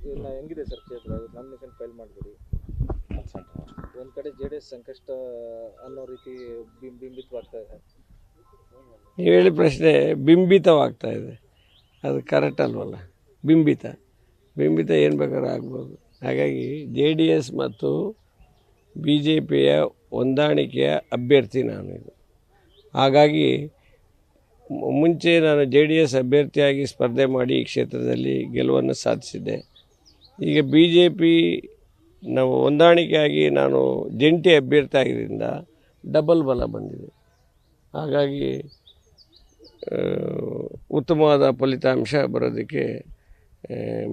ಹೆಂಗಿದೆ ಸರ್ ಕ್ಷೇತ್ರ nomination file ಮಾಡಿದ್ರಿ? ಒಂದು ಕಡೆ JDS ಸಂಕಷ್ಟ ಅನ್ನೋ ರೀತಿ ಬಿಂಬಿತವಾಗ್ತಾ ಇದೆ. ಹೇಳಿ ಪ್ರಶ್ನೆ ಬಿಂಬಿತವಾಗ್ತಾ ಇದೆ, ಅದು ಕರೆಕ್ಟ್ ಅಲ್ವಲ್ಲ. ಬಿಂಬಿತ ಏನು ಬೇಕಾದ್ರೂ ಆಗ್ಬೋದು. ಹಾಗಾಗಿ JDS ಮತ್ತು BJPಯ ಹೊಂದಾಣಿಕೆಯ ಅಭ್ಯರ್ಥಿ ನಾನು. ಇದು ಹಾಗಾಗಿ ಮುಂಚೆ ನಾನು JDS ಅಭ್ಯರ್ಥಿಯಾಗಿ ಸ್ಪರ್ಧೆ ಮಾಡಿ ಈ ಕ್ಷೇತ್ರದಲ್ಲಿ ಗೆಲುವನ್ನು ಸಾಧಿಸಿದ್ದೆ. ಈಗ BJP ನಾವು ಹೊಂದಾಣಿಕೆಯಾಗಿ ನಾನು ಜಂಟಿ ಅಭ್ಯರ್ಥಿ ಆಗಿದ್ದರಿಂದ ಡಬಲ್ ಬಲ ಬಂದಿದೆ. ಹಾಗಾಗಿ ಉತ್ತಮವಾದ ಫಲಿತಾಂಶ ಬರೋದಕ್ಕೆ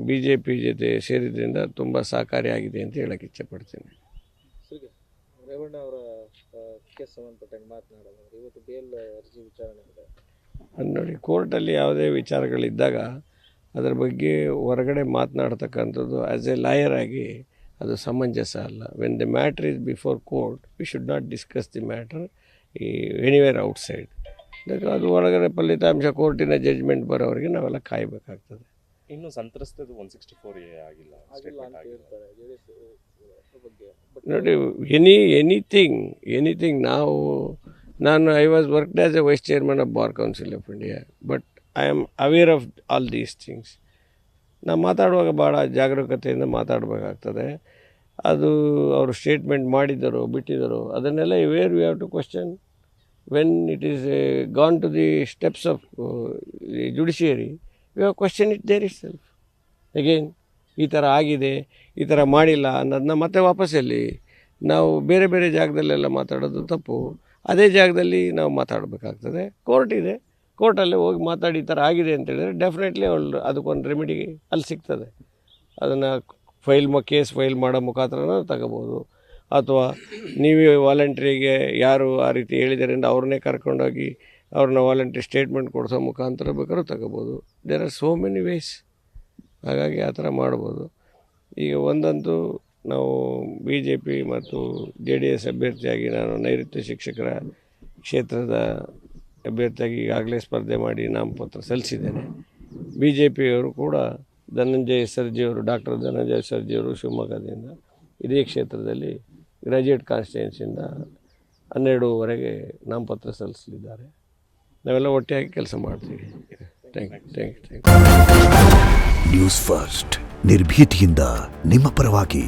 BJP ಜೊತೆ ಸೇರಿದ್ರಿಂದ ತುಂಬ ಸಹಕಾರಿಯಾಗಿದೆ ಅಂತ ಹೇಳಕ್ಕೆ ಇಚ್ಛೆಪಡ್ತೀನಿ. ರೇವಣ್ಣ ಅವರ ಕೇಸ್ ಸಂಬಂಧಪಟ್ಟಂಗೆ ಮಾತನಾಡೋದು, ಇವತ್ತು ಬೇಲ್ ಅರ್ಜಿ ವಿಚಾರಣೆ ಇದೆ. ನೋಡಿ, ಕೋರ್ಟಲ್ಲಿ ಯಾವುದೇ ವಿಚಾರಗಳಿದ್ದಾಗ ಅದರ ಬಗ್ಗೆ ಹೊರಗಡೆ ಮಾತನಾಡ್ತಕ್ಕಂಥದ್ದು ಆ್ಯಸ್ ಎ ಲಾಯರ್ ಆಗಿ ಅದು ಸಮಂಜಸ ಅಲ್ಲ. When the matter is before court we should not discuss the matter anywhere outside. ಅದು ಹೊರಗಡೆ ಫಲಿತಾಂಶ ಕೋರ್ಟಿನ ಜಡ್ಜ್ಮೆಂಟ್ ಬರೋವರೆಗೆ ನಾವೆಲ್ಲ ಕಾಯಬೇಕಾಗ್ತದೆ. ಇನ್ನು ಸಂತ್ರಸ್ತದ್ದು 164A ಆಗಿಲ್ಲ. ನೋಡಿ, ಎನಿಥಿಂಗ್ ನಾನು I was worked as a vice chairman of bar council of India, but I am aware of all these things. ನಾವು ಮಾತಾಡುವಾಗ ಭಾಳ ಜಾಗರೂಕತೆಯಿಂದ ಮಾತಾಡಬೇಕಾಗ್ತದೆ. ಅದು ಅವರು ಸ್ಟೇಟ್ಮೆಂಟ್ ಮಾಡಿದರು ಬಿಟ್ಟಿದ್ದರು, ಅದನ್ನೆಲ್ಲ where we have to question. When it is gone to the steps of judiciary we have question it there itself again. ಈ ಥರ ಆಗಿದೆ, ಈ ಥರ ಮಾಡಿಲ್ಲ ಅನ್ನೋದನ್ನ ಮತ್ತೆ ವಾಪಸ್ಸಲ್ಲಿ ನಾವು ಬೇರೆ ಬೇರೆ ಜಾಗದಲ್ಲೆಲ್ಲ ಮಾತಾಡೋದು ತಪ್ಪು. ಅದೇ ಜಾಗದಲ್ಲಿ ನಾವು ಮಾತಾಡಬೇಕಾಗ್ತದೆ. ಕೋರ್ಟ್ ಇದೆ, ಕೋರ್ಟಲ್ಲೇ ಹೋಗಿ ಮಾತಾಡಿ ಈ ಥರ ಆಗಿದೆ ಅಂತೇಳಿದರೆ ಡೆಫಿನೆಟ್ಲಿ ಅದಕ್ಕೊಂದು ರೆಮಿಡಿ ಅಲ್ಲಿ ಸಿಗ್ತದೆ. ಅದನ್ನು ಕೇಸ್ ಫೈಲ್ ಮಾಡೋ ಮುಖಾಂತರ ತಗೋಬೋದು, ಅಥವಾ ನೀವೇ ವಾಲಂಟ್ರಿಗೆ ಯಾರು ಆ ರೀತಿ ಹೇಳಿದ್ದಾರೆ ಅಂತ ಅವ್ರನ್ನೇ ಕರ್ಕೊಂಡೋಗಿ ಅವ್ರನ್ನ ವಾಲಂಟ್ರಿ ಸ್ಟೇಟ್ಮೆಂಟ್ ಕೊಡಿಸೋ ಮುಖಾಂತರ ಬೇಕಾದ್ರೂ ತಗೋಬೋದು. There are so many ways. ಹಾಗಾಗಿ ಆ ಥರ ಮಾಡ್ಬೋದು. ಈಗ ಒಂದಂತೂ ನಾವು BJP ಮತ್ತು JDS ಅಭ್ಯರ್ಥಿಯಾಗಿ ನಾನು ನೈಋತ್ಯ ಶಿಕ್ಷಕರ ಕ್ಷೇತ್ರದ ಅಭ್ಯರ್ಥಿಯಾಗಿ ಈಗಾಗಲೇ ಸ್ಪರ್ಧೆ ಮಾಡಿ ನಾಮಪತ್ರ ಸಲ್ಲಿಸಿದ್ದೇನೆ. BJPಯವರು ಕೂಡ ಡಾಕ್ಟರ್ ಧನಂಜಯ ಸರ್ಜಿಯವರು ಶಿವಮೊಗ್ಗದಿಂದ ಇದೇ ಕ್ಷೇತ್ರದಲ್ಲಿ ಗ್ರ್ಯಾಜುಯೇಟ್ ಕಾನ್ಸ್ಟಿಟ್ಯೂನ್ಸಿಯಿಂದ 12ವರೆಗೆ ನಾಮಪತ್ರ ಸಲ್ಲಿಸಲಿದ್ದಾರೆ. ನಾವೆಲ್ಲ ಒಟ್ಟಾಗಿ ಕೆಲಸ ಮಾಡ್ತೀವಿ. Thank you. ನ್ಯೂಸ್ ಫಸ್ಟ್, ನಿರ್ಭೀತಿಯಿಂದ ನಿಮ್ಮ ಪರವಾಗಿ.